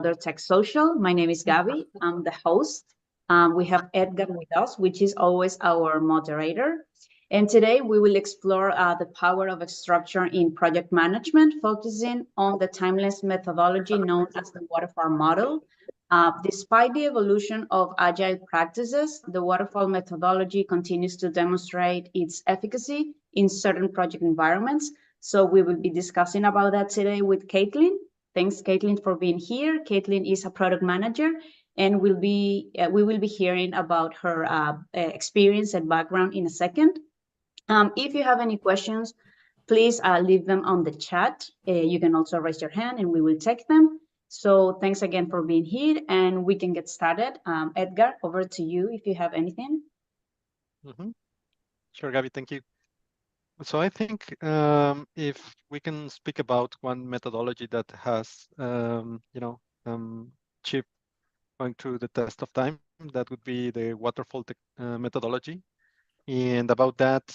Tech Social. My name is Gabby. I'm the host. We have Edgar with us, which is always our moderator. And today we will explore the power of structure in project management, focusing on the timeless methodology known as the Waterfall model. Despite the evolution of agile practices, the Waterfall methodology continues to demonstrate its efficacy in certain project environments. So we will be discussing about that today with Caitlin. Thanks, Caitlin, for being here. Caitlin is a product manager, and we will be hearing about her experience and background in a second. If you have any questions, please leave them on the chat. You can also raise your hand, and we will take them. So thanks again for being here, and we can get started. Edgar, over to you if you have anything. Sure, Gabby, thank you. So I think if we can speak about one methodology that has, cheap going through the test of time, that would be the Waterfall methodology. And about that,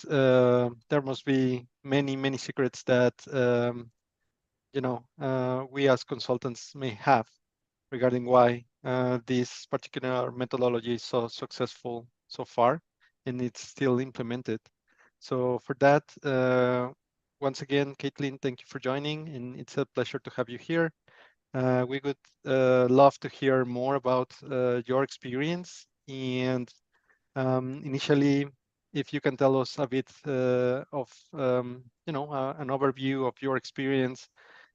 there must be many secrets that, we as consultants may have regarding why this particular methodology is so successful so far, and it's still implemented. So for that, once again, Caitlin, thank you for joining, and it's a pleasure to have you here. We would love to hear more about your experience, and initially, if you can tell us a bit of, an overview of your experience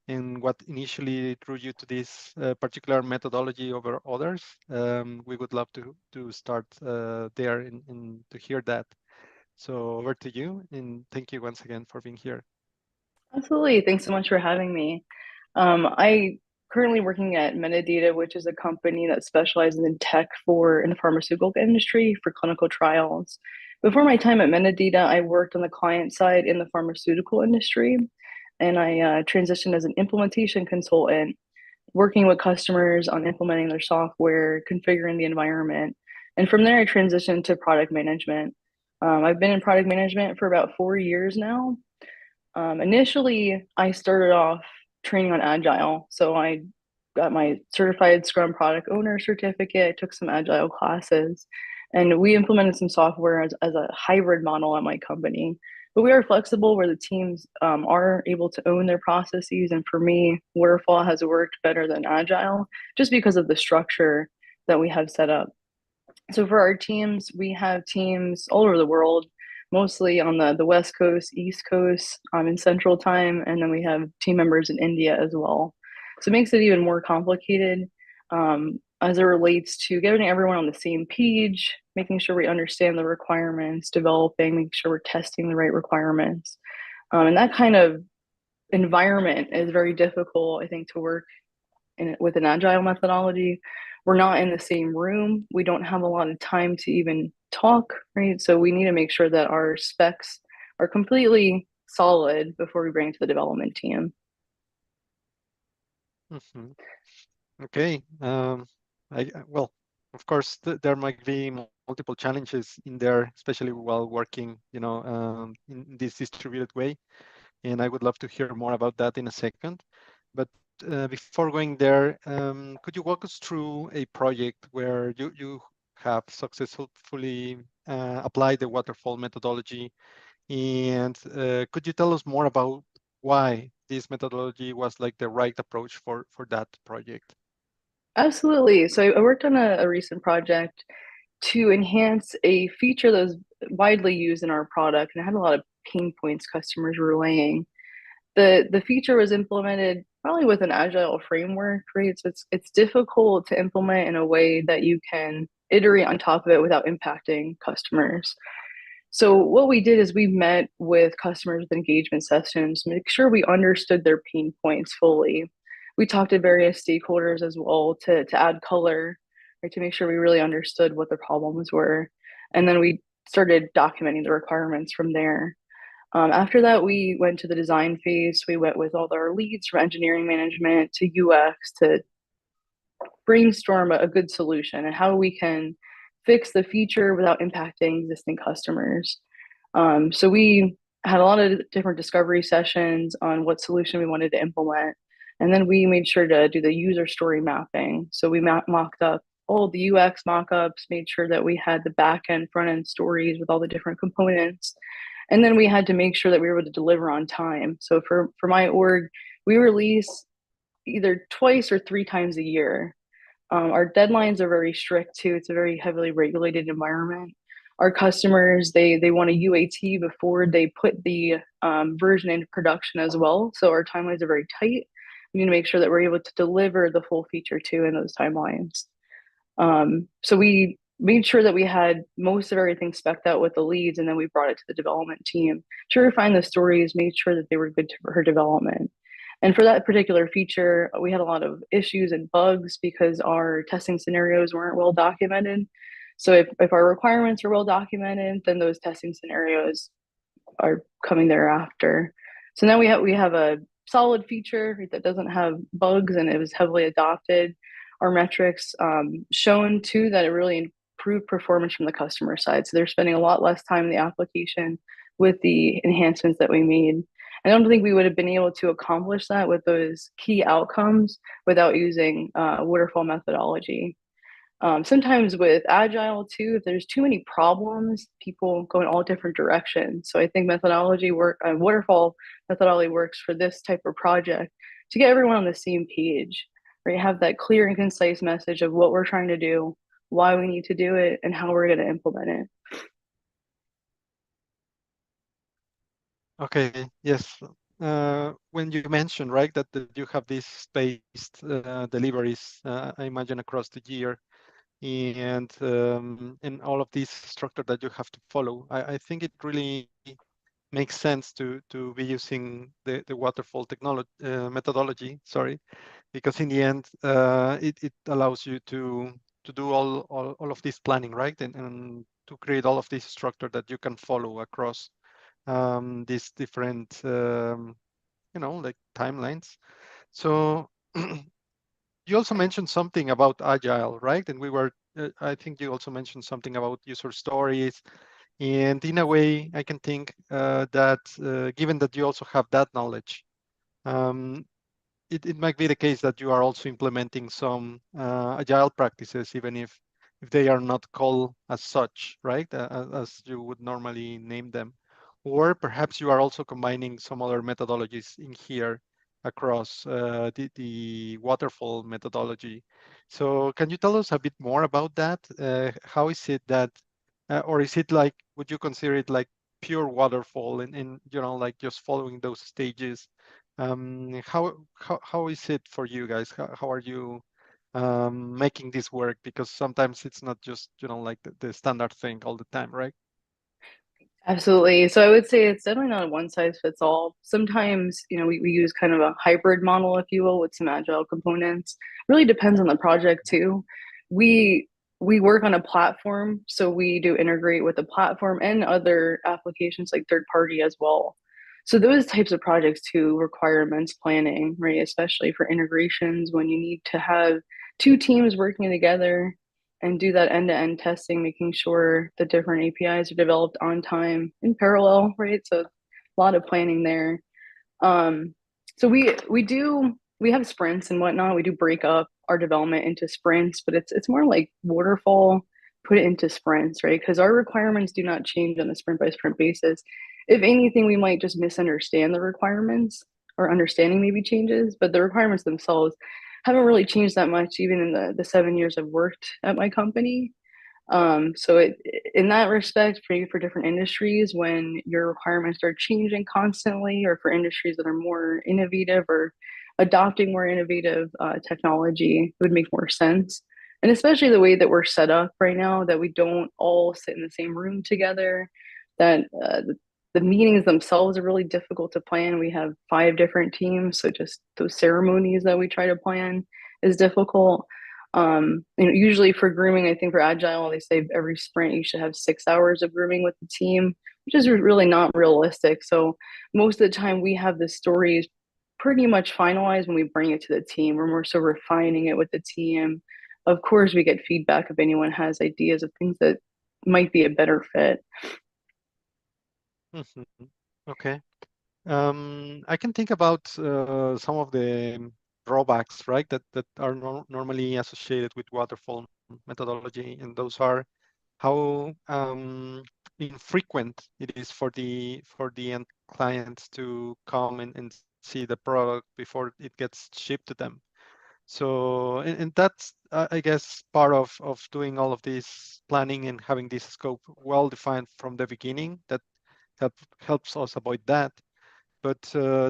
and what initially drew you to this particular methodology over others. We would love to start there and to hear that. So over to you, and thank you once again for being here. Absolutely. Thanks so much for having me. I currently working at Metadata, which is a company that specializes in tech in the pharmaceutical industry for clinical trials. Before my time at Metadata, I worked on the client side in the pharmaceutical industry, and I transitioned as an implementation consultant, working with customers on implementing their software, configuring the environment. And from there, I transitioned to product management. I've been in product management for about 4 years now. Initially, I started off training on Agile. So I got my certified Scrum product owner certificate. I took some Agile classes, and we implemented some software as a hybrid model at my company. But we are flexible where the teams are able to own their processes. And for me, Waterfall has worked better than Agile just because of the structure that we have set up. So for our teams, we have teams all over the world, mostly on the West Coast, East Coast, in Central Time, and then we have team members in India as well. So it makes it even more complicated as it relates to getting everyone on the same page, making sure we understand the requirements, developing, making sure we're testing the right requirements. And that kind of environment is very difficult, I think, to work with an Agile methodology. We're not in the same room. We don't have a lot of time to even talk, right? So we need to make sure that our specs are completely solid before we bring it to the development team. Okay. Well, of course, there might be multiple challenges in there, especially while working, in this distributed way. And I would love to hear more about that in a second. But before going there, could you walk us through a project where you have successfully applied the Waterfall methodology? And could you tell us more about why this methodology was like the right approach for that project? Absolutely. So I worked on a recent project to enhance a feature that was widely used in our product, and it had a lot of pain points customers were relaying. The feature was implemented probably with an Agile framework, right? So it's difficult to implement in a way that you can iterate on top of it without impacting customers. So what we did is we met with customers with engagement sessions, make sure we understood their pain points fully. We talked to various stakeholders as well to add color, right, to make sure we really understood what the problems were. And then we started documenting the requirements from there. After that, we went to the design phase. We went with all our leads from engineering management to UX to brainstorm a good solution and how we can fix the feature without impacting existing customers. So we had a lot of different discovery sessions on what solution we wanted to implement. And then we made sure to do the user story mapping. So we mocked up all the UX mockups, made sure that we had the back end, front end stories with all the different components. And then we had to make sure that we were able to deliver on time. So for my org, we release either twice or 3 times a year. Our deadlines are very strict too. It's a very heavily regulated environment. Our customers, they want a UAT before they put the version into production as well. So our timelines are very tight. We need to make sure that we're able to deliver the full feature too in those timelines. So we made sure that we had most of everything spec'd out with the leads, and then we brought it to the development team to refine the stories, made sure that they were good for her development. And for that particular feature, we had a lot of issues and bugs because our testing scenarios weren't well documented. So if our requirements are well documented, then those testing scenarios are coming thereafter. So now we have a solid feature that doesn't have bugs, and it was heavily adopted. Our metrics shown too that it really improved performance from the customer side. So they're spending a lot less time in the application with the enhancements that we made. I don't think we would have been able to accomplish that with those key outcomes without using waterfall methodology. Sometimes with agile too, if there's too many problems, people go in all different directions. So I think waterfall methodology works for this type of project to get everyone on the same page, right? Have that clear and concise message of what we're trying to do, why we need to do it, and how we're going to implement it. Okay, yes. When you mentioned, right, that you have these spaced deliveries, I imagine across the year, and all of this structure that you have to follow, I think it really makes sense to be using the waterfall technology methodology. Sorry, because in the end, it allows you to do all of this planning, right, and to create all of this structure that you can follow across these different like timelines. So you also mentioned something about agile, right? And I think you also mentioned something about user stories. And in a way, I can think that given that you also have that knowledge, um, it might be the case that you are also implementing some agile practices, even if they are not called as such, right? As you would normally name them. Or perhaps you are also combining some other methodologies in here across the waterfall methodology. So can you tell us a bit more about that? How is it that, or is it like, would you consider it like pure waterfall and like just following those stages? How is it for you guys? How are you making this work? Because sometimes it's not just like the standard thing all the time, right? Absolutely. So I would say it's definitely not a one size fits all. Sometimes, we use kind of a hybrid model, if you will, with some agile components. Really depends on the project too. We work on a platform, so we do integrate with the platform and other applications like third party as well. So those types of projects too require immense planning, right? Especially for integrations when you need to have two teams working together and do that end-to-end testing, making sure the different APIs are developed on time in parallel, right? So a lot of planning there. So we have sprints and whatnot. We do break up our development into sprints, but it's more like waterfall, put it into sprints, right? Because our requirements do not change on a sprint by sprint basis. If anything, we might just misunderstand the requirements, or understanding maybe changes, but the requirements themselves haven't really changed that much, even in the 7 years I've worked at my company. So in that respect, for different industries, when your requirements are changing constantly, or for industries that are more innovative or adopting more innovative technology, it would make more sense. And especially the way that we're set up right now, that we don't all sit in the same room together, that the meetings themselves are really difficult to plan. We have 5 different teams, so just those ceremonies that we try to plan is difficult. Usually for grooming, I think for agile, they say every sprint you should have 6 hours of grooming with the team, which is really not realistic. So most of the time we have the stories pretty much finalized when we bring it to the team. We're more so refining it with the team. Of course, we get feedback if anyone has ideas of things that might be a better fit. Okay. I can think about some of the drawbacks, right? That are normally associated with waterfall methodology, and those are how infrequent it is for the end clients to come and see the product before it gets shipped to them. So, and that's, I guess, part of doing all of this planning and having this scope well defined from the beginning. That helps us avoid that. But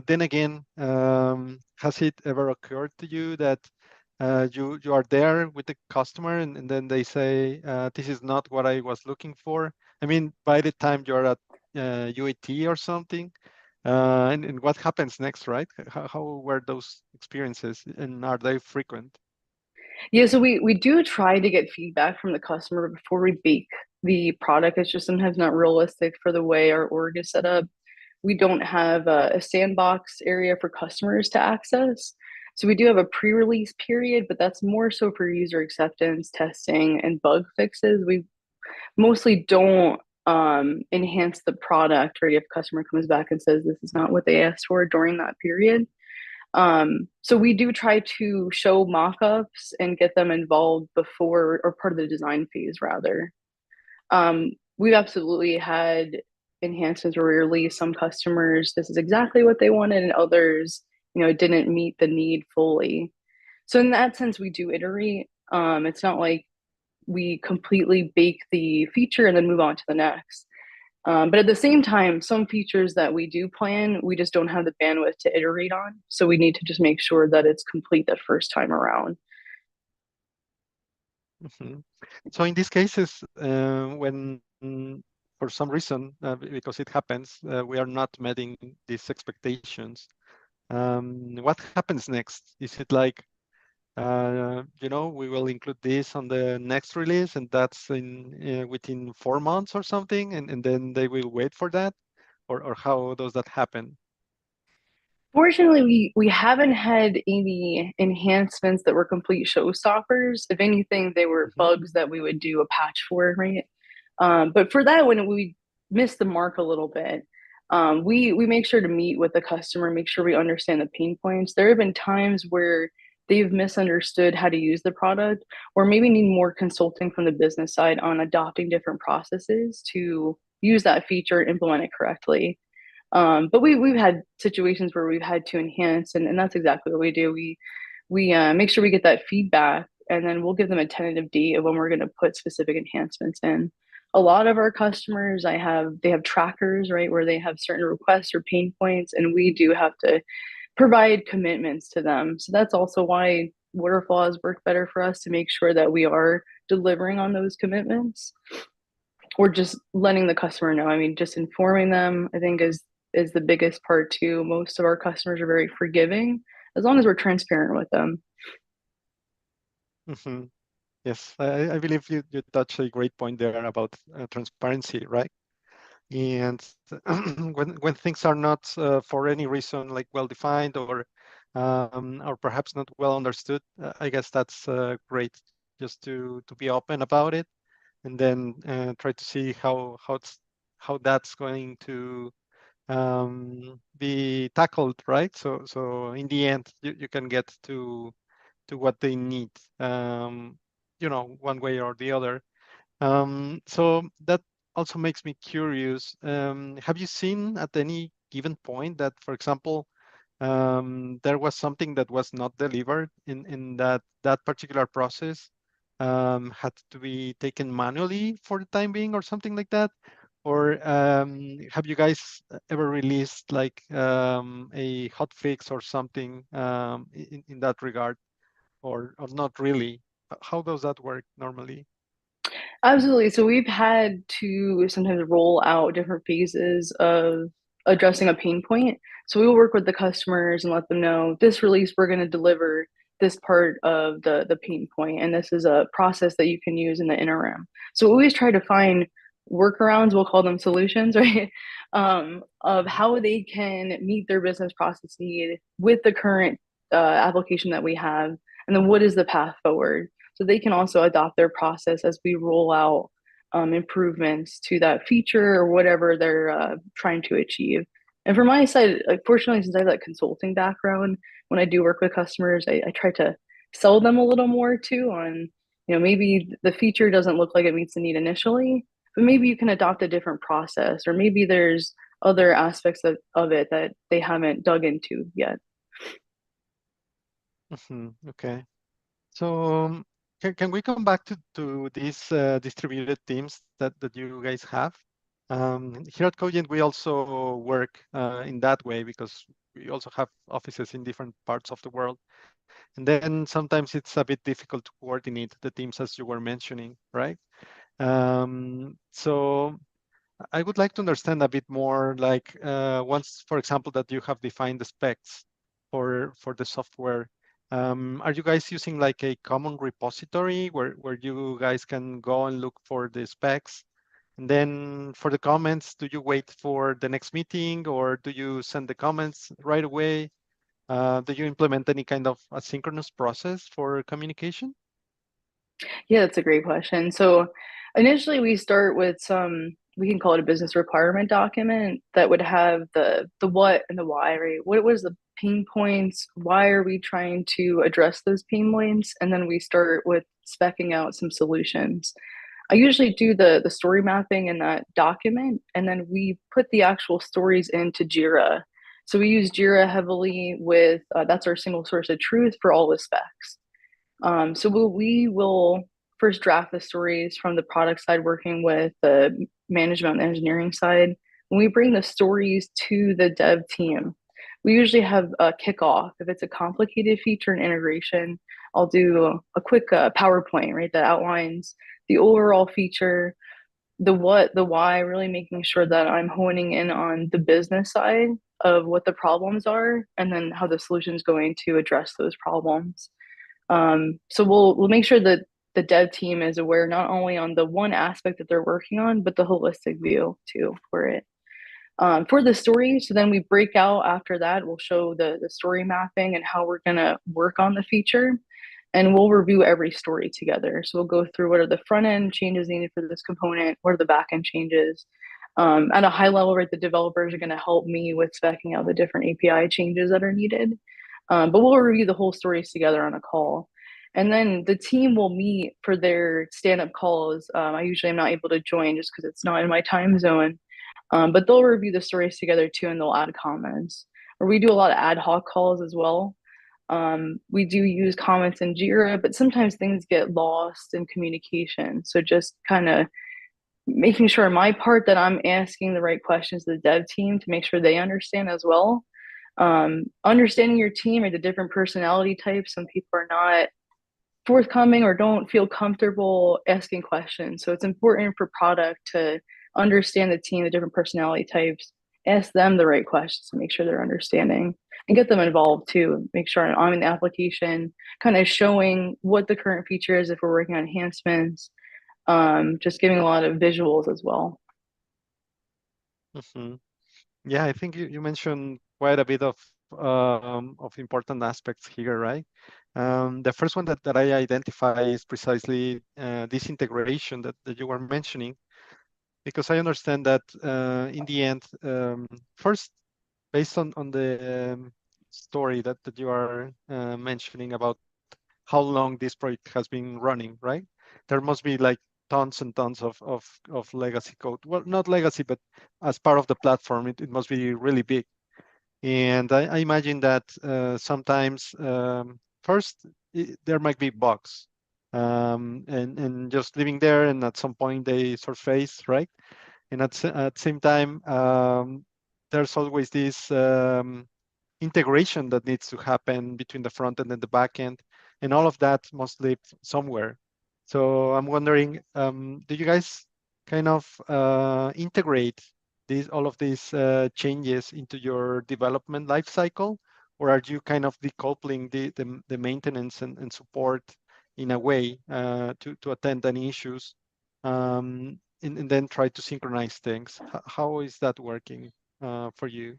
then again, has it ever occurred to you that you are there with the customer and then they say, this is not what I was looking for? I mean, by the time you're at UAT or something, and what happens next, right? How were those experiences, and are they frequent? Yeah, so we do try to get feedback from the customer before we bake the product. It's just sometimes not realistic for the way our org is set up. We don't have a sandbox area for customers to access. So we do have a pre-release period, but that's more so for user acceptance, testing, and bug fixes. We mostly don't enhance the product, right? If a customer comes back and says this is not what they asked for during that period. So we do try to show mock-ups and get them involved before, or part of the design phase rather. We've absolutely had enhancements where we release some customers, this is exactly what they wanted, and others, it didn't meet the need fully. So in that sense, we do iterate. It's not like we completely bake the feature and then move on to the next. But at the same time, some features that we do plan, we just don't have the bandwidth to iterate on. So we need to just make sure that it's complete the first time around. Mm-hmm. So in these cases, when for some reason, because it happens, we are not meeting these expectations, what happens next? Is it like, we will include this on the next release, and that's within 4 months or something, and then they will wait for that, or how does that happen? Fortunately, we haven't had any enhancements that were complete showstoppers. If anything, they were bugs that we would do a patch for, right? But for that, when we missed the mark a little bit, we make sure to meet with the customer, make sure we understand the pain points. There have been times where they've misunderstood how to use the product, or maybe need more consulting from the business side on adopting different processes to use that feature and implement it correctly. But we've had situations where we've had to enhance, and that's exactly what we do. We make sure we get that feedback, and then we'll give them a tentative date of when we're going to put specific enhancements in. A lot of our customers, they have trackers, right, where they have certain requests or pain points, and we do have to provide commitments to them. So that's also why Waterfall has worked better for us, to make sure that we are delivering on those commitments, or just letting the customer know. I mean, just informing them, I think, is the biggest part too. Most of our customers are very forgiving as long as we're transparent with them. Mm-hmm. Yes, I believe you touched a great point there about transparency, right? And when things are not for any reason like well defined, or perhaps not well understood, I guess that's great, just to be open about it, and then try to see how that's going to be tackled, right? So in the end, you can get to what they need, one way or the other. So that also makes me curious. Have you seen at any given point that, for example, there was something that was not delivered in that particular process, had to be taken manually for the time being, or something like that? Or have you guys ever released like a hot fix or something in that regard, or not really? How does that work normally? Absolutely. So we've had to sometimes roll out different phases of addressing a pain point. So we will work with the customers and let them know this release, we're going to deliver this part of the pain point, and this is a process that you can use in the interim. So we always try to find workarounds, we'll call them solutions, right? Of how they can meet their business process need with the current application that we have, and then what is the path forward, so they can also adopt their process as we roll out improvements to that feature or whatever they're trying to achieve. And from my side, like, fortunately, since I have that consulting background, when I do work with customers, I try to sell them a little more too on, maybe the feature doesn't look like it meets the need initially, but maybe you can adopt a different process, or maybe there's other aspects of it that they haven't dug into yet. Okay. So can we come back to these distributed teams that you guys have? Here at Cogent, we also work in that way because we also have offices in different parts of the world. And then sometimes it's a bit difficult to coordinate the teams as you were mentioning, right? So I would like to understand a bit more, like once, for example, that you have defined the specs for the software, are you guys using like a common repository where you guys can go and look for the specs? And then for the comments, do you wait for the next meeting or do you send the comments right away? Do you implement any kind of asynchronous process for communication? Yeah, that's a great question. So initially we start with we can call it a business requirement document that would have the what and the why, right? What was the pain points? Why are we trying to address those pain points? And then we start with specking out some solutions. I usually do the story mapping in that document, and then we put the actual stories into Jira. So we use Jira heavily with that's our single source of truth for all the specs. So we will first draft the stories from the product side, working with the management and engineering side. When we bring the stories to the dev team, we usually have a kickoff. If it's a complicated feature and integration, I'll do a quick PowerPoint, right, that outlines the overall feature, the what, the why, really making sure that I'm honing in on the business side of what the problems are, and then how the solution is going to address those problems. So we'll make sure that the dev team is aware not only on the one aspect that they're working on, but the holistic view too for it. For the story, so then we break out after that. We'll show the story mapping and how we're gonna work on the feature, and we'll review every story together. So we'll go through what are the front end changes needed for this component, what are the back end changes. At a high level, right, the developers are going to help me with specing out the different API changes that are needed. But we'll review the whole stories together on a call. And then the team will meet for their stand-up calls. I usually am not able to join just because it's not in my time zone. But they'll review the stories together too, and they'll add comments. Or we do a lot of ad hoc calls as well. We do use comments in Jira, but sometimes things get lost in communication. So just kind of making sure on my part that I'm asking the right questions to the dev team to make sure they understand as well. Understanding your team or the different personality types. Some people are not forthcoming or don't feel comfortable asking questions. So it's important for product to understand the team, the different personality types, ask them the right questions to make sure they're understanding, and get them involved too. Make sure I'm in the application, kind of showing what the current feature is if we're working on enhancements, just giving a lot of visuals as well. Yeah, I think you mentioned quite a bit of important aspects here, right? The first one that I identify is precisely this integration that you were mentioning, because I understand that in the end, first, based on the story that you are mentioning about how long this project has been running, right? There must be like tons and tons of legacy code. Well, not legacy, but as part of the platform, it must be really big. And I imagine that sometimes, first, there might be bugs and just living there, and at some point they surface, right? And at the same time, there's always this integration that needs to happen between the front end and the back end, and all of that must live somewhere. So I'm wondering, do you guys kind of integrate all of these changes into your development lifecycle, or are you kind of decoupling the maintenance and support in a way to attend any issues, and then try to synchronize things? How is that working for you?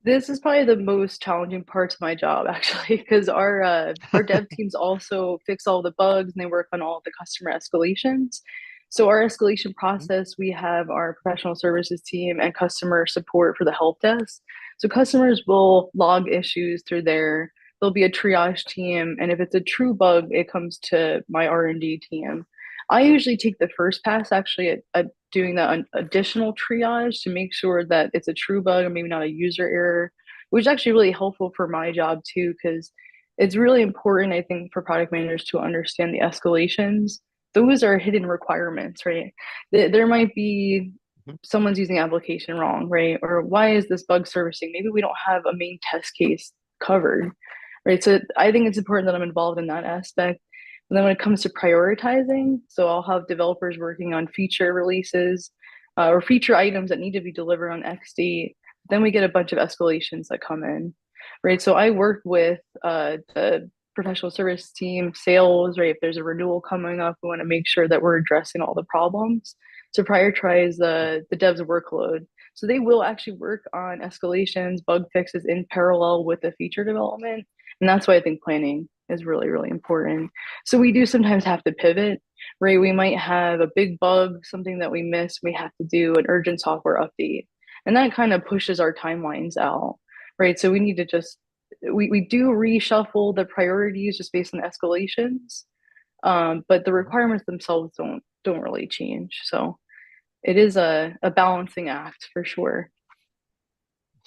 This is probably the most challenging part of my job, actually, because our dev teams also fix all the bugs and they work on all the customer escalations. So our escalation process, we have our professional services team and customer support for the help desk. So customers will log issues through their there'll be a triage team, and if it's a true bug, it comes to my R&D team. I usually take the first pass actually at doing that additional triage to make sure that it's a true bug and maybe not a user error, which is actually really helpful for my job too, because it's really important, I think, for product managers to understand the escalations. Those are hidden requirements, right? There might be someone's using the application wrong, right? Or why is this bug servicing? Maybe we don't have a main test case covered, right? So I think it's important that I'm involved in that aspect. And then when it comes to prioritizing, so I'll have developers working on feature releases or feature items that need to be delivered on X date. Then we get a bunch of escalations that come in, right? So I work with the professional service team, sales, right? If there's a renewal coming up, we want to make sure that we're addressing all the problems to prioritize the dev's workload. So they will actually work on escalations, bug fixes in parallel with the feature development. And that's why I think planning is really, really important. So we do sometimes have to pivot, right? We might have a big bug, something that we missed. We have to do an urgent software update. And that kind of pushes our timelines out, right? So we need to just, we do reshuffle the priorities just based on escalations. But the requirements themselves don't really change. So it is a balancing act for sure.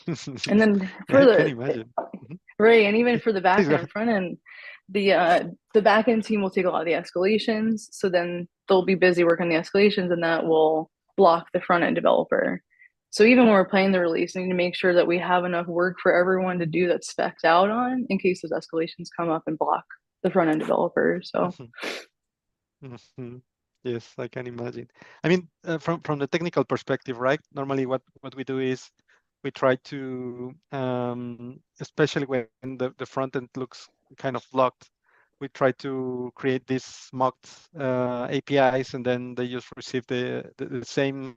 And then for I can imagine. right, and even for the back Please go end and front end, the back end team will take a lot of the escalations. So then they'll be busy working the escalations, and that will block the front end developer. So even when we're planning the release, we need to make sure that we have enough work for everyone to do that's specced out on in case those escalations come up and block the front end developers. So Yes, I can imagine. I mean, from the technical perspective, right? Normally, what we do is we try to, especially when the front end looks kind of blocked, we try to create these mocked APIs, and then they just receive the same,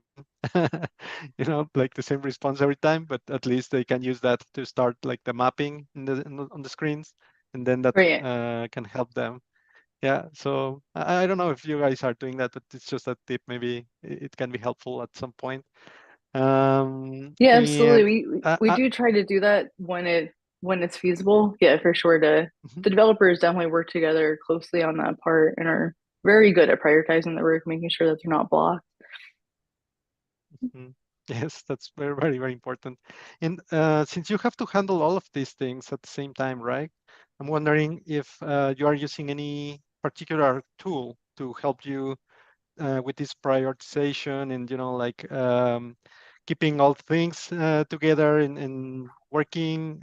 like the same response every time. But at least they can use that to start like the mapping on the screens, and then that right. can help them. Yeah, so I don't know if you guys are doing that, but it's just a tip. Maybe it can be helpful at some point. Yeah, And absolutely. We do try to do that when it's feasible. Yeah, for sure. The developers definitely work together closely on that part and are very good at prioritizing the work, making sure that they're not blocked. Yes, that's very, very, very important. And since you have to handle all of these things at the same time, right? I'm wondering if you are using any particular tool to help you with this prioritization and, like keeping all things together and working.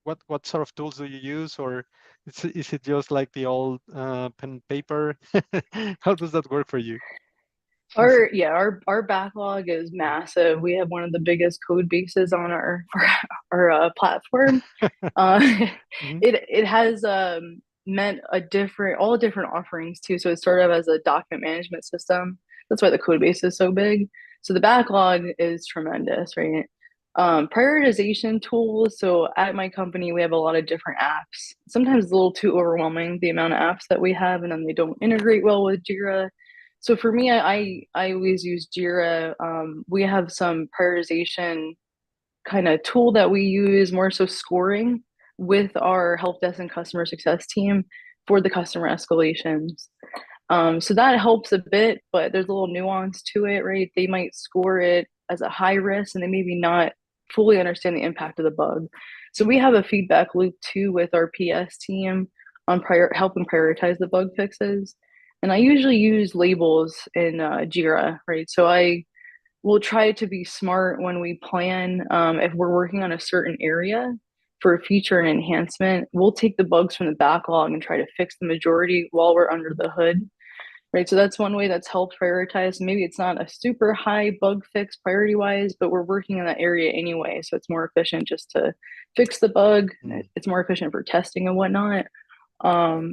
What sort of tools do you use, or is it just like the old pen and paper? How does that work for you? Our backlog is massive. We have one of the biggest code bases on our platform. It has meant all different offerings too. So it started as a document management system. That's why the code base is so big. So the backlog is tremendous, right? Prioritization tools. So at my company, we have a lot of different apps. Sometimes it's a little too overwhelming, the amount of apps that we have, and then they don't integrate well with Jira. So for me, I always use Jira. We have some prioritization kind of tool that we use, more so scoring with our help desk and customer success team for the customer escalations. So that helps a bit, but there's a little nuance to it, right? They might score it as a high risk and they maybe not fully understand the impact of the bug. So we have a feedback loop too with our PS team on helping prioritize the bug fixes. And I usually use labels in Jira, right? So I will try to be smart when we plan. If we're working on a certain area for a feature and enhancement, we'll take the bugs from the backlog and try to fix the majority while we're under the hood, right? So that's one way that's helped prioritize. Maybe it's not a super high bug fix priority wise, but we're working in that area anyway. So it's more efficient just to fix the bug. It's more efficient for testing and whatnot.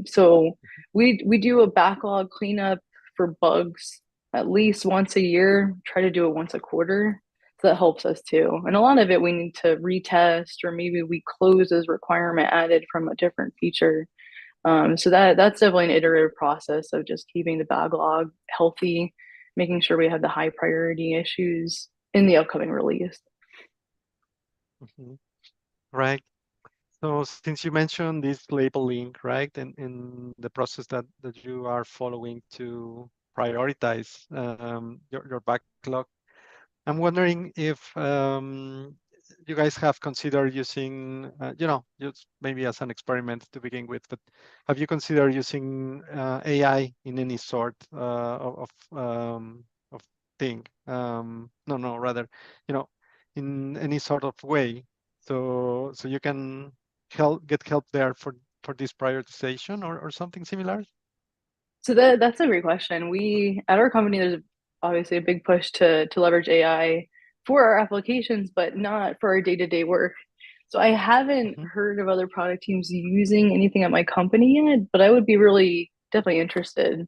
So we do a backlog cleanup for bugs at least once a year, try to do it once a quarter. So that helps us too. And a lot of it we need to retest, or maybe we close as requirement added from a different feature. So that's definitely an iterative process of just keeping the backlog healthy, making sure we have the high priority issues in the upcoming release. Right. So since you mentioned this labeling, right, and in the process that you are following to prioritize your backlog, I'm wondering if you guys have considered using, just maybe as an experiment to begin with, but have you considered using AI in any sort of thing? No, rather, in any sort of way, so you can get help there for this prioritization or something similar? So that's a great question. We at our company, there's obviously a big push to leverage AI for our applications, but not for our day-to-day work. So I haven't Mhm. heard of other product teams using anything at my company yet, but I would be really definitely interested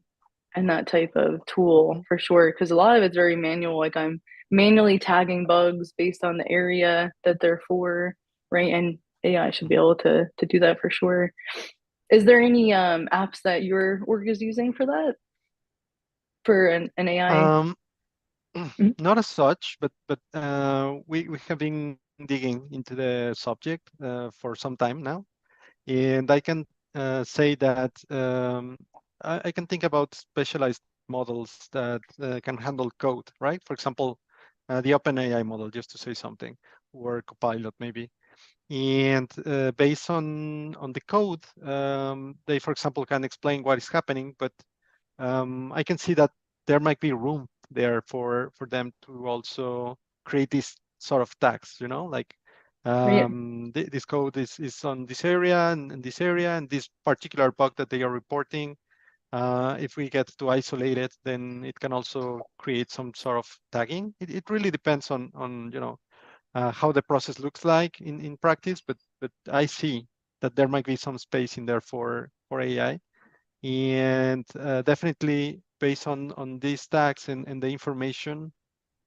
in that type of tool Mhm. for sure, because a lot of it's very manual. Like I'm manually tagging bugs based on the area that they're for, right? And AI should be Mhm. able to do that for sure. Is there any apps that your work is using for that? For an AI? Um, Mhm. Not as such, but we have been digging into the subject for some time now, and I can say that I can think about specialized models that can handle code, right? For example, the OpenAI model, just to say something, or Copilot maybe. And based on the code, they, for example, can explain what is happening, but I can see that there might be room there for them to also create this sort of tags, like Right. this code is on this area and this area and this particular bug that they are reporting. If we get to isolate it, then it can also create some sort of tagging. It really depends on how the process looks like in practice, but I see that there might be some space in there for AI, and definitely based on these tags and the information,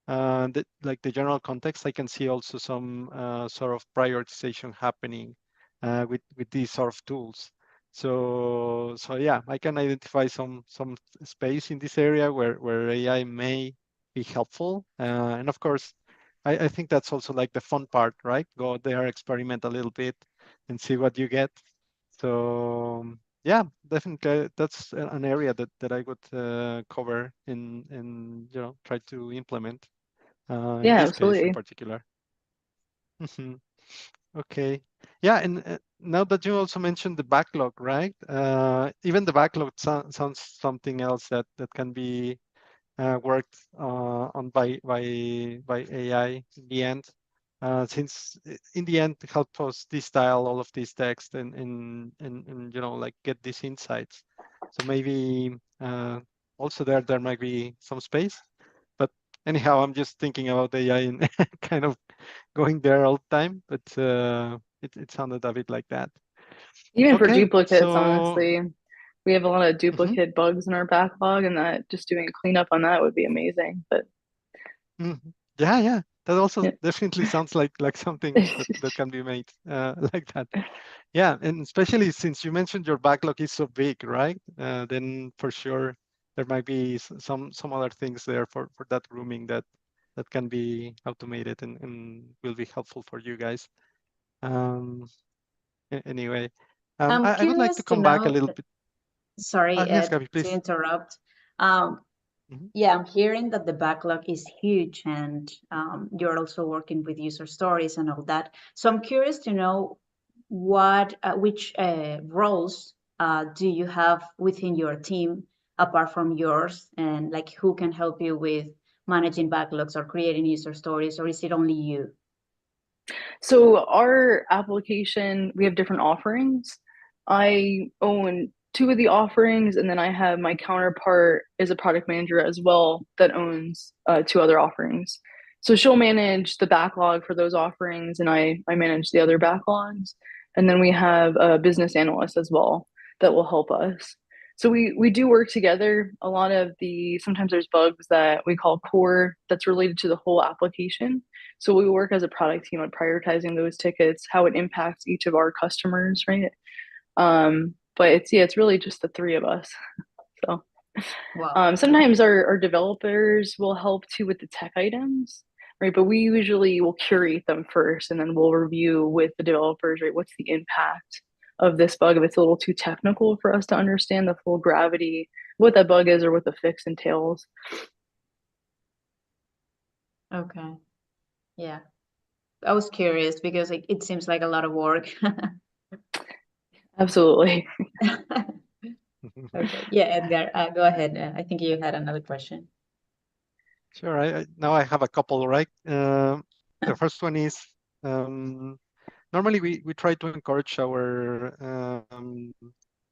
like the general context, I can see also some sort of prioritization happening with these sort of tools. So yeah, I can identify some space in this area where AI may be helpful, and of course, I think that's also like the fun part, right? Go out there, experiment a little bit, and see what you get. So yeah, definitely that's an area that I would cover and try to implement in Yeah, this case in absolutely. particular. Mhm. Okay. Yeah, and now that you also mentioned the backlog, right? Even the backlog sounds something else that can be worked on by AI in the end, since in the end it helps us distill all of these text and like get these insights. So maybe also there might be some space, but anyhow, I'm just thinking about AI and kind of going there all the time, but it sounded a bit like that. Even for Okay, duplicates, so honestly, we have a lot of mhm, duplicate bugs in our backlog, and that just doing a cleanup on that would be amazing. But mhm. Yeah, that also yeah. definitely sounds like something that can be made like that. Yeah, and especially since you mentioned your backlog is so big, right? Then for sure there might be some other things there for that grooming that can be automated and will be helpful for you guys. Um, anyway, I'm I would like to curious to come back a know, little bit. sorry, Yes, Ed, Gabby, to please. interrupt. Um, Mhm. yeah, I'm hearing that the backlog is huge and you're also working with user stories and all that. So I'm curious to know which roles do you have within your team apart from yours, and like who can help you with managing backlogs or creating user stories, or is it only you? So our application, we have different offerings. I own two of the offerings, and then I have my counterpart is a product manager as well that owns two other offerings. So she'll manage the backlog for those offerings, and I manage the other backlogs. And then we have a business analyst as well that will help us. So we do work together. A lot of the sometimes there's bugs that we call core that's related to the whole application. So we work as a product team on prioritizing those tickets, how it impacts each of our customers, right? But it's really just the three of us. So Wow. sometimes our developers will help too with the tech items, right? But we usually will curate them first, and then we'll review with the developers, right? What's the impact of this bug if it's a little too technical for us to understand the full gravity, what that bug is or what the fix entails. Okay. Yeah. I was curious because it seems like a lot of work. Absolutely. Okay. Yeah, Edgar, go ahead. I think you had another question. Sure. Now I have a couple, right? The first one is normally we try to encourage our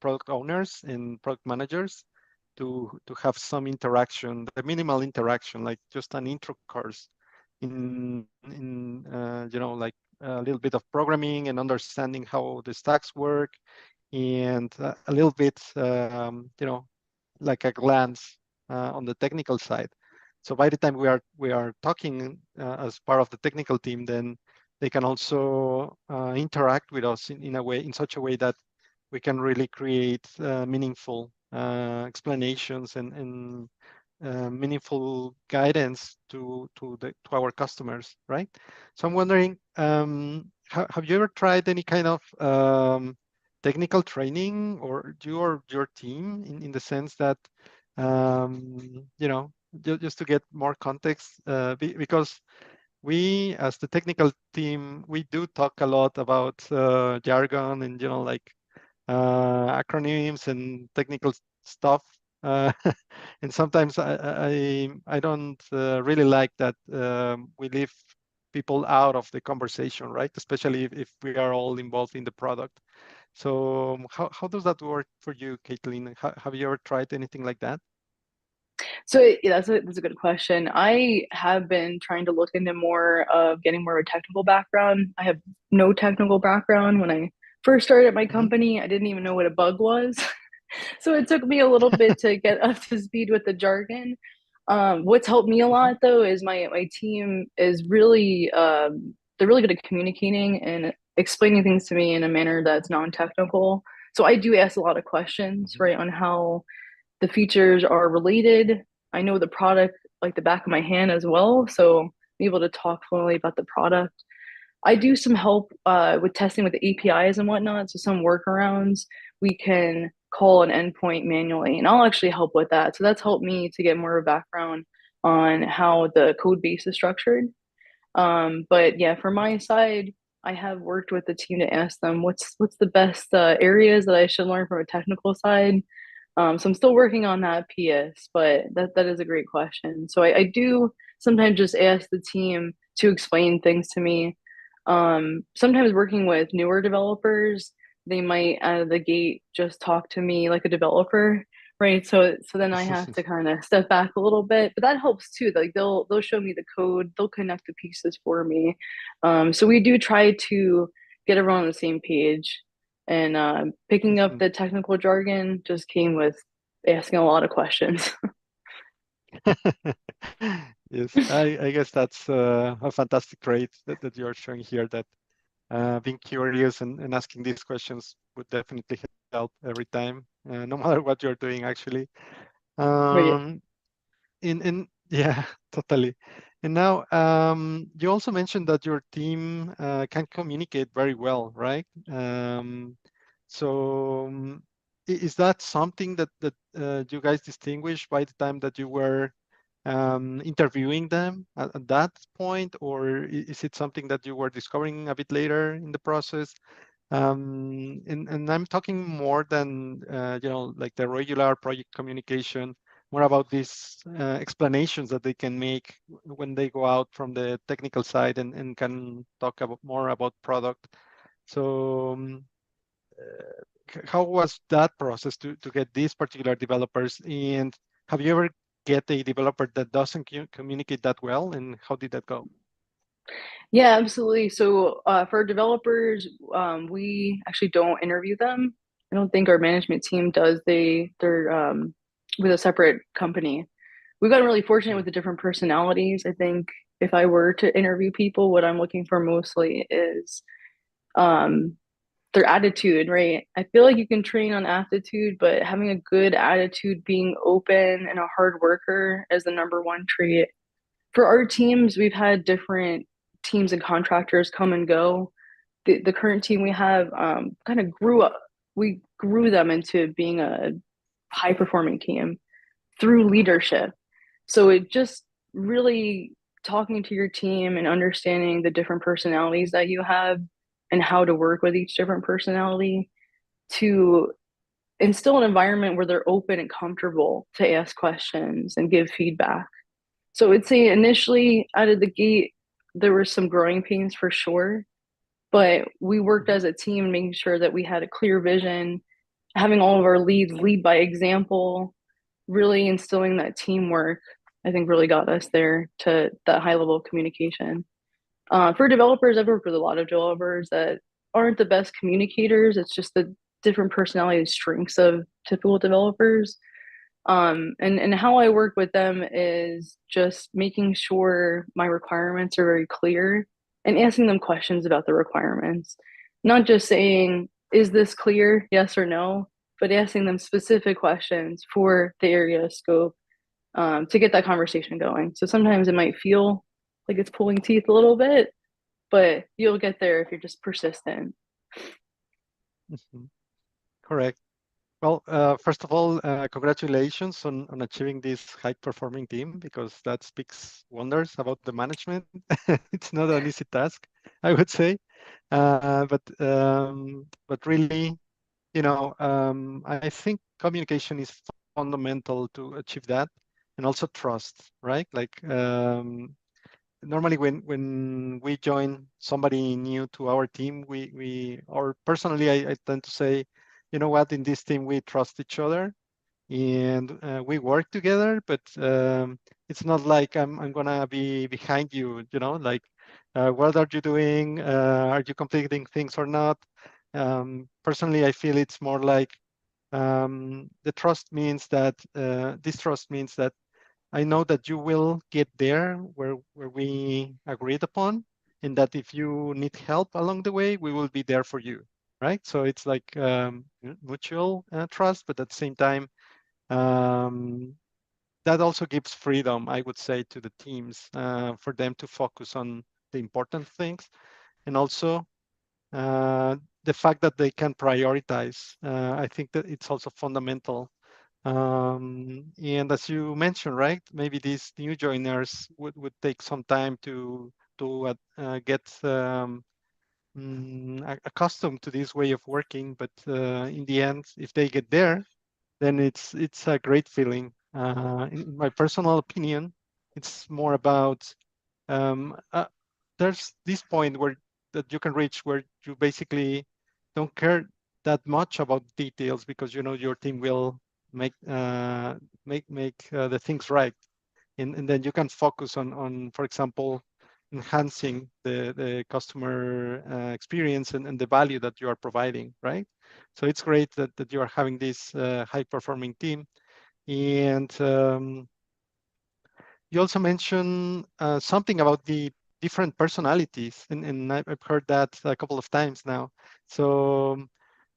product owners and product managers to have some interaction, the minimal interaction, like just an intro course in like a little bit of programming and understanding how the stacks work, and a little bit like a glance on the technical side. So by the time we are talking as part of the technical team, then they can also interact with us in such a way that we can really create meaningful explanations and meaningful guidance to our customers, right? So I'm wondering, have you ever tried any kind of technical training, or your team, in the sense that just to get more context, because we, as the technical team, we do talk a lot about jargon and like acronyms and technical stuff. And sometimes I don't really like that we leave people out of the conversation, right? Especially if we are all involved in the product. So how does that work for you, Caitlin? Have you ever tried anything like that? So yeah, that's a good question. I have been trying to look into more of getting more of a technical background. I have no technical background. When I first started at my company, I didn't even know what a bug was. So it took me a little bit to get up to speed with the jargon. What's helped me a lot though is my team is really they're really good at communicating and explaining things to me in a manner that's non-technical. So I do ask a lot of questions, right, on how the features are related. I know the product like the back of my hand as well, so I'm able to talk fluently about the product. I do some help with testing with the APIs and whatnot. So some workarounds, we can call an endpoint manually, and I'll actually help with that. So that's helped me to get more of a background on how the code base is structured. But yeah, for my side, I have worked with the team to ask them what's the best areas that I should learn from a technical side. So I'm still working on that PS, but that is a great question. So I do sometimes just ask the team to explain things to me. Sometimes working with newer developers, they might out of the gate just talk to me like a developer, right? So then I have to kind of step back a little bit, but that helps too. Like they'll show me the code, they'll connect the pieces for me. So we do try to get everyone on the same page. And picking up the technical jargon just came with asking a lot of questions. Yes, I guess that's a fantastic trait that you're showing here, that being curious and asking these questions would definitely help every time, no matter what you're doing, actually. Right. Yeah, totally. And now, you also mentioned that your team can communicate very well, right? So is that something that you guys distinguished by the time that you were interviewing them at that point, or is it something that you were discovering a bit later in the process? And I'm talking more than like the regular project communication, more about these explanations that they can make when they go out from the technical side and can talk more about product. So how was that process to get these particular developers? And have you ever get a developer that doesn't communicate that well, and how did that go? Yeah, absolutely. So for developers, we actually don't interview them. I don't think our management team does. They're with a separate company. We've gotten really fortunate with the different personalities. I think if I were to interview people, what I'm looking for mostly is um, their attitude, right? I feel like you can train on aptitude, but having a good attitude, being open, and a hard worker is the number one trait For our teams, we've had different teams and contractors come and go. The current team we have kind of grew up. We grew them into being a high performing team through leadership. So it just really talking to your team and understanding the different personalities that you have and how to work with each different personality to instill an environment where they're open and comfortable to ask questions and give feedback. So I'd say initially out of the gate, there were some growing pains for sure, but we worked as a team, making sure that we had a clear vision, having all of our leads lead by example, really instilling that teamwork, I think really got us there to that high level of communication. For developers, I've worked with a lot of developers that aren't the best communicators. It's just the different personality and strengths of typical developers. And how I work with them is just making sure my requirements are very clear and asking them questions about the requirements. Not just saying, is this clear? Yes or no, but asking them specific questions for the area scope to get that conversation going. So sometimes it might feel like it's pulling teeth a little bit, but you'll get there if you're just persistent. Correct. Well, first of all, congratulations on achieving this high-performing team, because that speaks wonders about the management. It's not an easy task, I would say, but really, I think communication is fundamental to achieve that, and also trust, right? Like normally when we join somebody new to our team, or personally, I tend to say, you know what, in this team we trust each other and we work together, but it's not like I'm gonna be behind you, like what are you doing? Are you completing things or not? Personally, I feel it's more like the trust means that this trust means that I know that you will get there where we agreed upon, and that if you need help along the way, we will be there for you, right? So it's like mutual trust, but at the same time, that also gives freedom, I would say, to the teams for them to focus on the important things, and also the fact that they can prioritize. I think that it's also fundamental. And as you mentioned, right, maybe these new joiners would take some time to get accustomed to this way of working, but in the end, if they get there, then it's a great feeling. In my personal opinion, it's more about there's this point that you can reach where you basically don't care that much about details, because your team will make the things right, and then you can focus on for example, enhancing the customer experience and the value that you are providing, right? So it's great that you are having this high performing team. And you also mentioned something about the different personalities, and I've heard that a couple of times now. So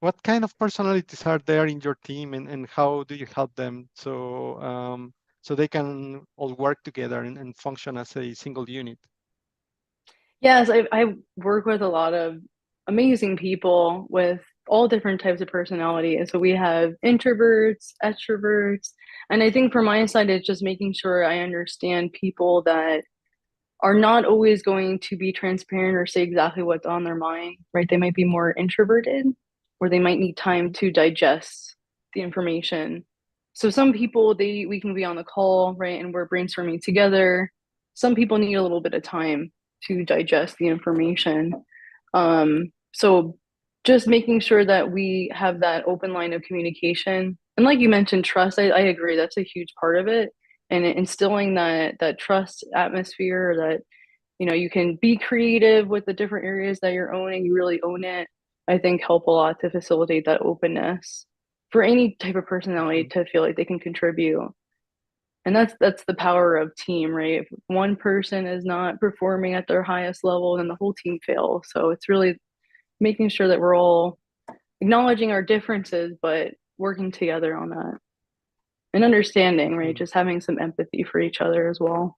what kind of personalities are there in your team, and how do you help them so they can all work together and function as a single unit? Yes, I work with a lot of amazing people with all different types of personality. And so we have introverts, extroverts. And I think from my side, it's just making sure I understand people that are not always going to be transparent or say exactly what's on their mind, right? They might be more introverted, or they might need time to digest the information. So some people, we can be on the call, right, and we're brainstorming together. Some people need a little bit of time to digest the information. So just making sure that we have that open line of communication. And like you mentioned, trust, I agree, that's a huge part of it. And instilling that trust atmosphere, that you can be creative with the different areas that you're owning, you really own it, I think help a lot to facilitate that openness for any type of personality to feel like they can contribute. And that's the power of team, right? If one person is not performing at their highest level, then the whole team fails. So it's really making sure that we're all acknowledging our differences, but working together on that. And understanding, right? Just having some empathy for each other as well.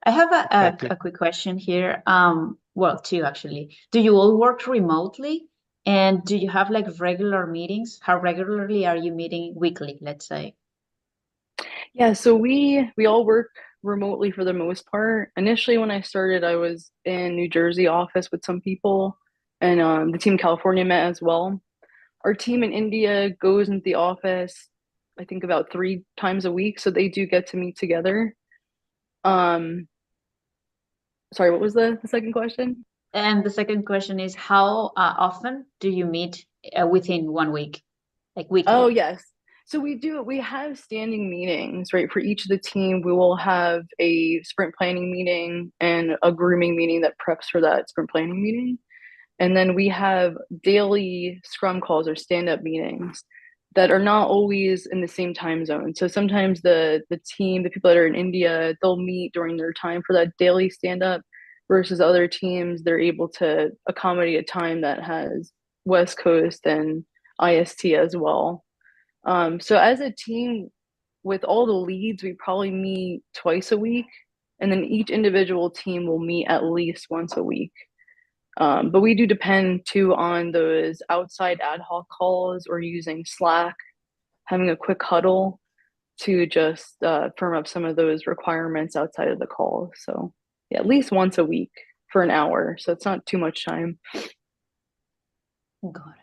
I have Exactly. a quick question here. Well, two actually. Do you all work remotely? And do you have like regular meetings? How regularly are you meeting weekly, let's say? Yeah, so we all work remotely for the most part. Initially, when I started, I was in New Jersey office with some people, and the team in California met as well. Our team in India goes into the office, I think about 3 times a week, so they do get to meet together. Um, sorry, what was the second question? And the second question is, how often do you meet within 1 week, like Oh, weekly? yes. So we have standing meetings, right? For each of the team, we will have a sprint planning meeting and a grooming meeting that preps for that sprint planning meeting. And then we have daily scrum calls or stand-up meetings that are not always in the same time zone. So sometimes the team, the people that are in India, they'll meet during their time for that daily stand-up versus other teams, they're able to accommodate a time that has West Coast and IST as well. So as a team, with all the leads, we probably meet twice a week, and then each individual team will meet at least once a week. But we do depend too on those outside ad hoc calls or using Slack, having a quick huddle to just firm up some of those requirements outside of the call. So yeah, at least once a week for an hour. So it's not too much time. Got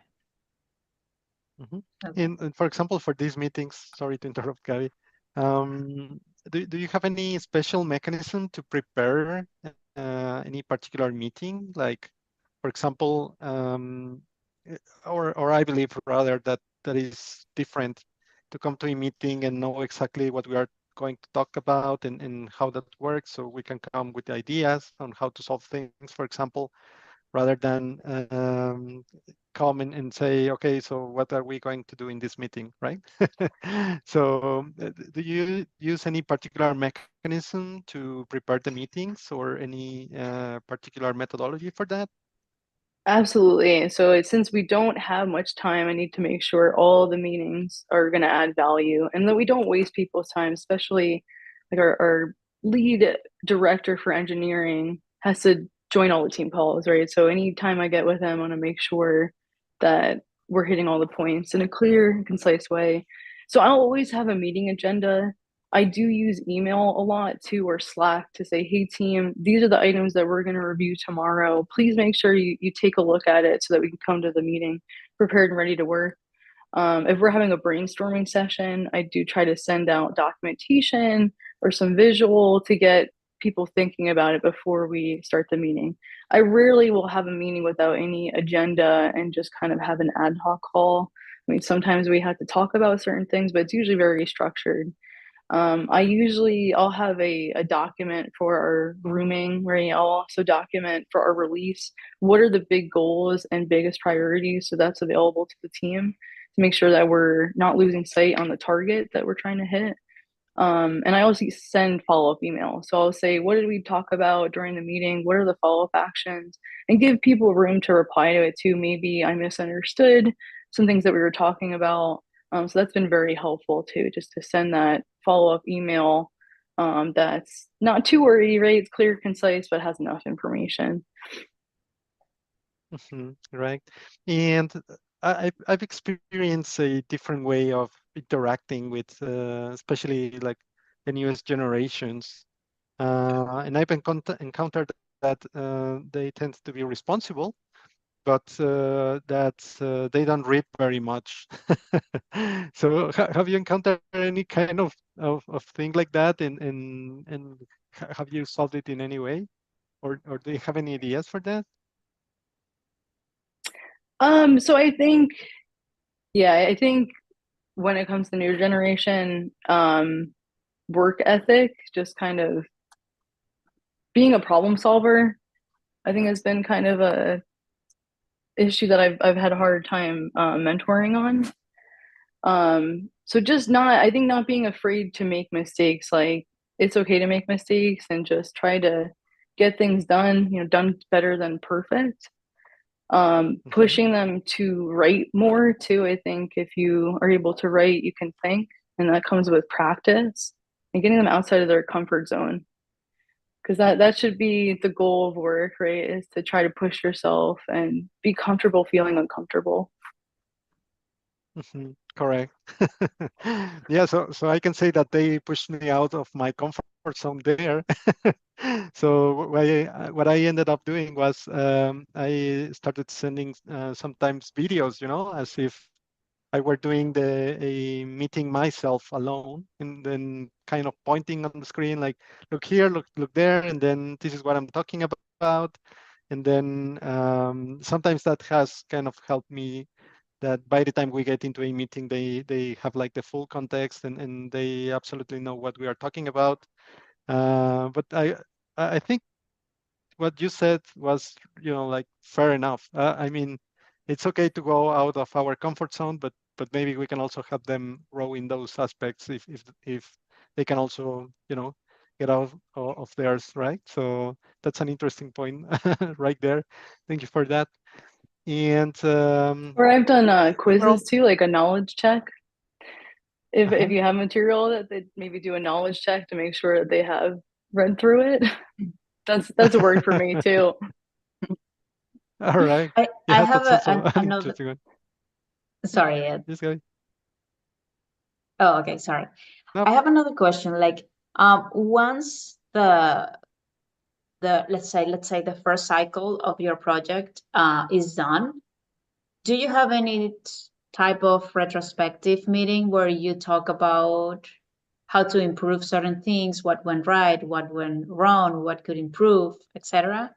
Mhm. it. Okay. And for example, for these meetings, sorry to interrupt, Gabby, um, do you have any special mechanism to prepare any particular meeting? Like, for example, or I believe rather that that is different to come to a meeting and know exactly what we are going to talk about and how that works, so we can come with ideas on how to solve things, for example, rather than come and say, okay, so what are we going to do in this meeting, right? So do you use any particular mechanism to prepare the meetings or any particular methodology for that? Absolutely. So since we don't have much time, I need to make sure all the meetings are going to add value and that we don't waste people's time, especially like our lead director for engineering has to join all the team calls, right? So anytime I get with him, I want to make sure that we're hitting all the points in a clear, concise way. So I'll always have a meeting agenda. I do use email a lot too, or Slack to say, hey team, these are the items that we're going to review tomorrow. Please make sure you take a look at it so that we can come to the meeting prepared and ready to work. If we're having a brainstorming session, I do try to send out documentation or some visual to get people thinking about it before we start the meeting. I rarely will have a meeting without any agenda and just kind of have an ad hoc call. I mean, sometimes we have to talk about certain things, but it's usually very structured. I'll have a document for our grooming where I'll also document for our release what are the big goals and biggest priorities. So that's available to the team to make sure that we're not losing sight on the target that we're trying to hit. And I also send follow-up emails. So I'll say, what did we talk about during the meeting? What are the follow-up actions? And give people room to reply to it too. Maybe I misunderstood some things that we were talking about. So that's been very helpful too, just to send that follow-up email that's not too wordy, right? It's clear, concise, but has enough information. Right. And I've experienced a different way of interacting with, especially like the newest generations. And I've encountered that they tend to be responsible, but that they don't read very much. So have you encountered any kind of thing like that? And have you solved it in any way? Or do you have any ideas for that? So I think when it comes to new generation, work ethic, just kind of being a problem solver, I think has been kind of a issue that I've had a hard time mentoring on. So just I think not being afraid to make mistakes. Like it's okay to make mistakes and just try to get things done, done better than perfect. Pushing them to write more too. I think if you are able to write, you can think, and that comes with practice and getting them outside of their comfort zone. because that should be the goal of work, right? Is to try to push yourself and be comfortable feeling uncomfortable. Correct. Yeah, so I can say that they pushed me out of my comfort zone there. So what I ended up doing was I started sending sometimes videos, as if I were doing a meeting myself alone, and then kind of pointing on the screen like, look here, look there, and then this is what I'm talking about. And then sometimes that has kind of helped me, that by the time we get into a meeting, they have like the full context, and they absolutely know what we are talking about. But I think what you said was, like, fair enough. I mean, it's okay to go out of our comfort zone, but maybe we can also help them grow in those aspects if they can also, get out of theirs, right? So that's an interesting point right there. Thank you for that. And Or I've done overall, quizzes too, like a knowledge check. If uh-huh. you have material that they maybe do a knowledge check to make sure that they have read through it. That's a word for me too. All right. I Yeah, have that's also an another. interesting one. Sorry, Ed. This guy. Oh, okay. Sorry. No. I have another question. Like, once the let's say the first cycle of your project is done, do you have any type of retrospective meeting where you talk about how to improve certain things, what went right, what went wrong, what could improve, etc.?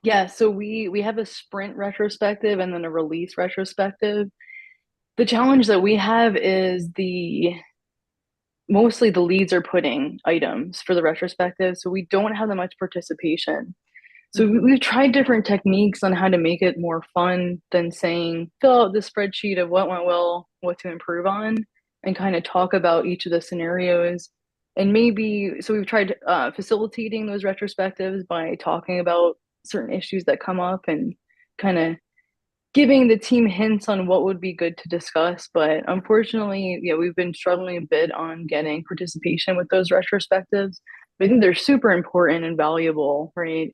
Yeah, so we have a sprint retrospective and then a release retrospective. The challenge that we have is mostly the leads are putting items for the retrospective, so we don't have that much participation. So we've tried different techniques on how to make it more fun than saying, fill out the spreadsheet of what went well, what to improve on, and kind of talk about each of the scenarios. And maybe, so we've tried facilitating those retrospectives by talking about certain issues that come up and kind of giving the team hints on what would be good to discuss. But unfortunately, yeah, we've been struggling a bit on getting participation with those retrospectives. But I think they're super important and valuable, right?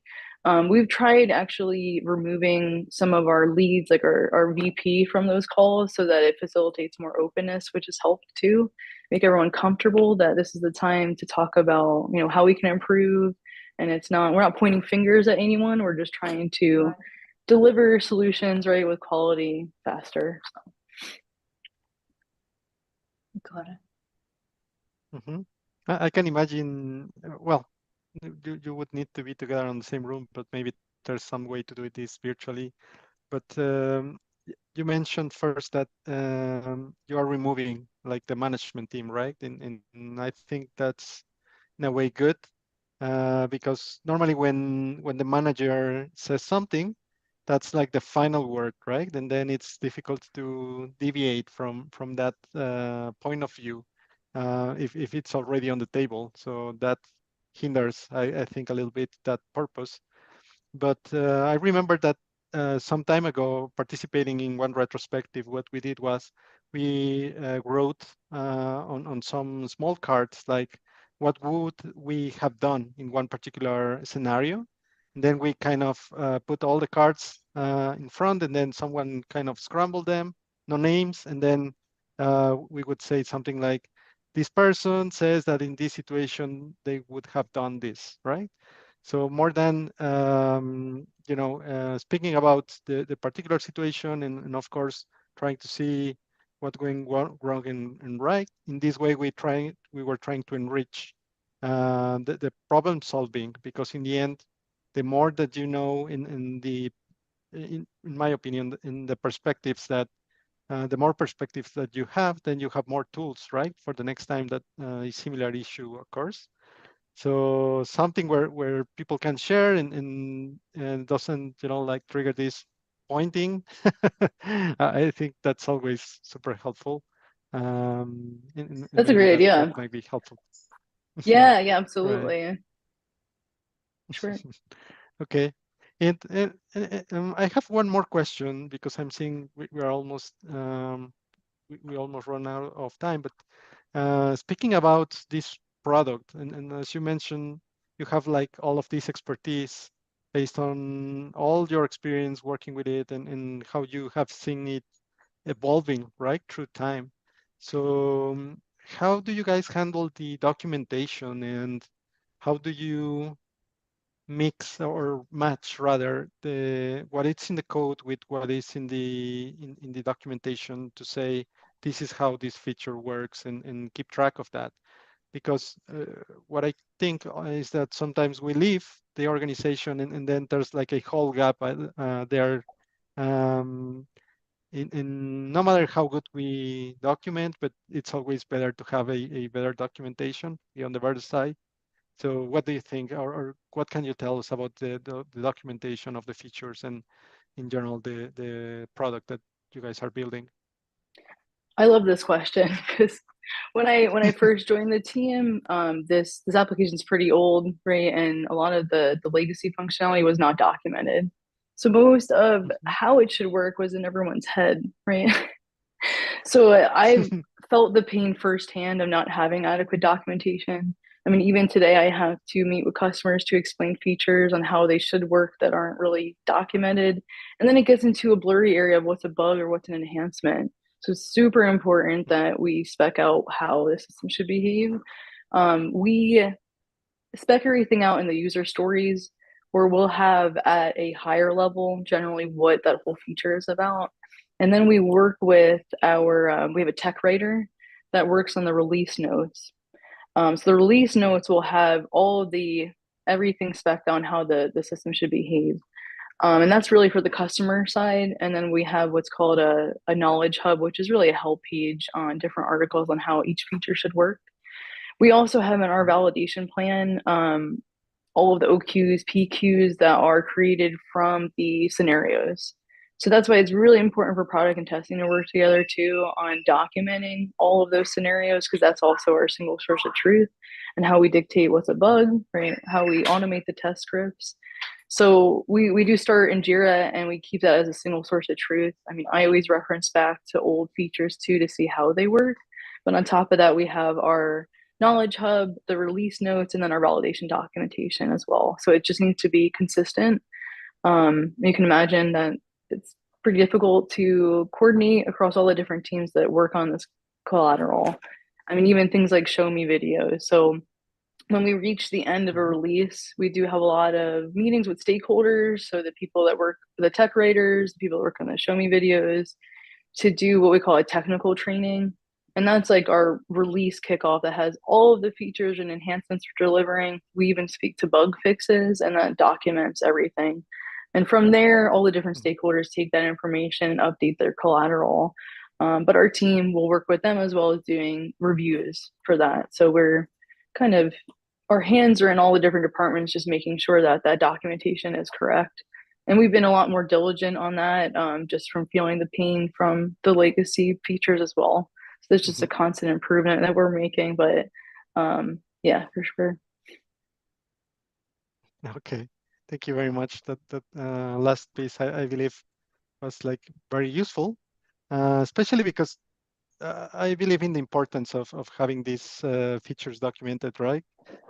We've tried actually removing some of our leads, like our VP, from those calls so that it facilitates more openness, which has helped too. Make everyone comfortable that this is the time to talk about, how we can improve. And we're not pointing fingers at anyone. We're just trying to deliver solutions, right, with quality faster. Got it. Mm-hmm. I can imagine, well, you would need to be together on the same room, but maybe there's some way to do this virtually. But you mentioned first that you are removing like the management team, right? And I think that's in a way good, because normally when the manager says something, that's like the final word, right? And then it's difficult to deviate from that point of view if it's already on the table. So that hinders, I think, a little bit that purpose. But I remember that some time ago, participating in one retrospective, what we did was we wrote on some small cards, like, what would we have done in one particular scenario? And then we kind of put all the cards in front, and then someone kind of scrambled them, no names, and then we would say something like, this person says that in this situation, they would have done this, right? So more than speaking about the particular situation, and of course trying to see what's going wrong and right. In this way, we were trying to enrich the problem solving, because in the end, the more that you know in my opinion, in the perspectives that the more perspectives that you have, then you have more tools, right, for the next time that a similar issue occurs. So something where people can share and doesn't, like, trigger this pointing. I think that's always super helpful. And That's a maybe great that idea. might be helpful. Yeah, Right. absolutely. Sure. Okay. And I have one more question, because I'm seeing we are almost we almost run out of time. But speaking about this product, and as you mentioned, you have like all of this expertise based on all your experience working with it and how you have seen it evolving, right, through time. So how do you guys handle the documentation, and how do you mix or match rather the what is in the code with what is in the documentation to say this is how this feature works, and keep track of that? Because what I think is that sometimes we leave the organization, and then there's like a whole gap there. Um, in no matter how good we document, but it's always better to have a better documentation, be on the better side. So what do you think, or what can you tell us about the documentation of the features and in general the product that you guys are building? I love this question because when I first joined the team, this application is pretty old, right? And a lot of the legacy functionality was not documented. So most of how it should work was in everyone's head, right? So I felt the pain firsthand of not having adequate documentation. I mean, even today, I have to meet with customers to explain features on how they should work that aren't really documented. And then it gets into a blurry area of what's a bug or what's an enhancement. So it's super important that we spec out how the system should behave. We spec everything out in the user stories, where we'll have at a higher level generally what that whole feature is about. And then we work with we have a tech writer that works on the release notes. So the release notes will have all of everything spec'd on how the system should behave. And that's really for the customer side. And then we have what's called a knowledge hub, which is really a help page on different articles on how each feature should work. We also have in our validation plan all of the OQs, PQs that are created from the scenarios. So that's why it's really important for product and testing to work together too on documenting all of those scenarios, because that's also our single source of truth and how we dictate what's a bug, right? How we automate the test scripts. So we do start in Jira and we keep that as a single source of truth. I mean, I always reference back to old features too to see how they work. But on top of that, we have our knowledge hub, the release notes, and then our validation documentation as well. So it just needs to be consistent. You can imagine that it's pretty difficult to coordinate across all the different teams that work on this collateral. I mean, even things like show me videos. So when we reach the end of a release, we do have a lot of meetings with stakeholders. So the people that work, the tech writers, the people that work on the show me videos, to do what we call a technical training. And that's like our release kickoff that has all of the features and enhancements we're delivering. We even speak to bug fixes, and that documents everything. And from there, all the different stakeholders take that information and update their collateral. But our team will work with them as well as doing reviews for that. So we're kind of, our hands are in all the different departments, just making sure that that documentation is correct. And we've been a lot more diligent on that, just from feeling the pain from the legacy features as well. So it's just a constant improvement that we're making, but yeah, for sure. Okay, thank you very much. That last piece, I believe, was like very useful, especially because I believe in the importance of having these features documented, right?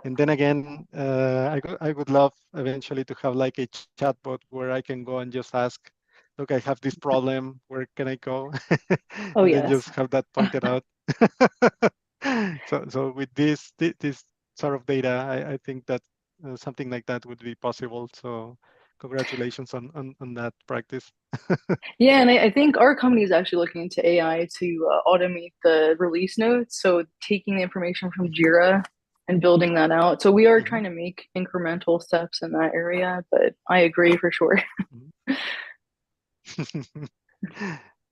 And then again, I would love eventually to have like a chatbot where I can go and just ask, look, I have this problem, where can I go? Oh, And then yes. just have that pointed out. So with this sort of data, I think that something like that would be possible. So congratulations on that practice. Yeah, and I think our company is actually looking into AI to automate the release notes. So taking the information from Jira and building that out. So we are trying to make incremental steps in that area, but I agree for sure.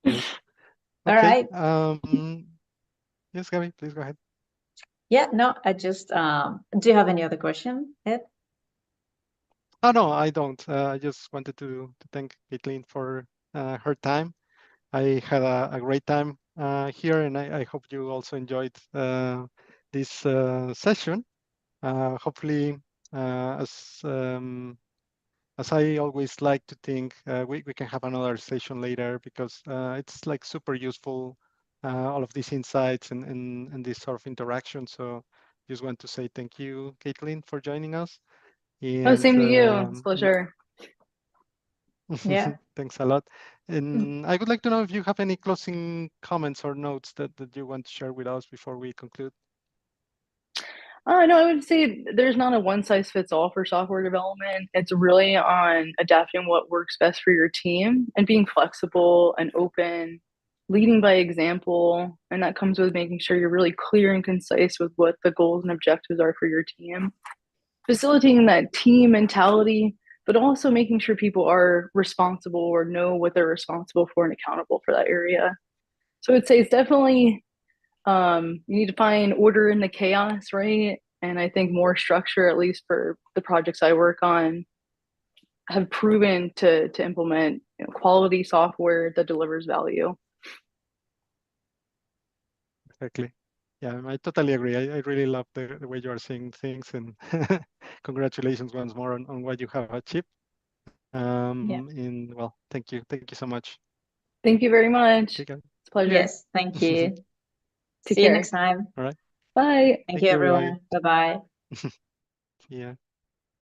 Yes. All Okay. right. Yes, Gabby, please go ahead. Yeah, no, I just, do you have any other question, Ed? Oh, no, I don't. I just wanted to thank Caitlin for her time. I had a great time here, and I hope you also enjoyed this session. Hopefully, as I always like to think, we can have another session later, because it's like super useful, all of these insights and this sort of interaction. So just want to say thank you, Caitlin, for joining us. Oh, And same to you. It's a pleasure. Yeah. thanks a lot. And I would like to know if you have any closing comments or notes that you want to share with us before we conclude. No, I would say there's not a one size fits all for software development. It's really on adapting what works best for your team and being flexible and open, leading by example. And that comes with making sure you're really clear and concise with what the goals and objectives are for your team. Facilitating that team mentality, but also making sure people are responsible or know what they're responsible for and accountable for that area. So I'd say it's definitely you need to find order in the chaos, right? And I think more structure, at least for the projects I work on, have proven to implement quality software that delivers value. Exactly. Yeah, I totally agree. I really love the way you are seeing things, and congratulations once more on what you have achieved. And well, thank you so much. Thank you very much. Take care. It's a pleasure. Yes, thank you. Take See you care. next time. All right. Bye. Thank you, everyone. Bye-bye. Yeah.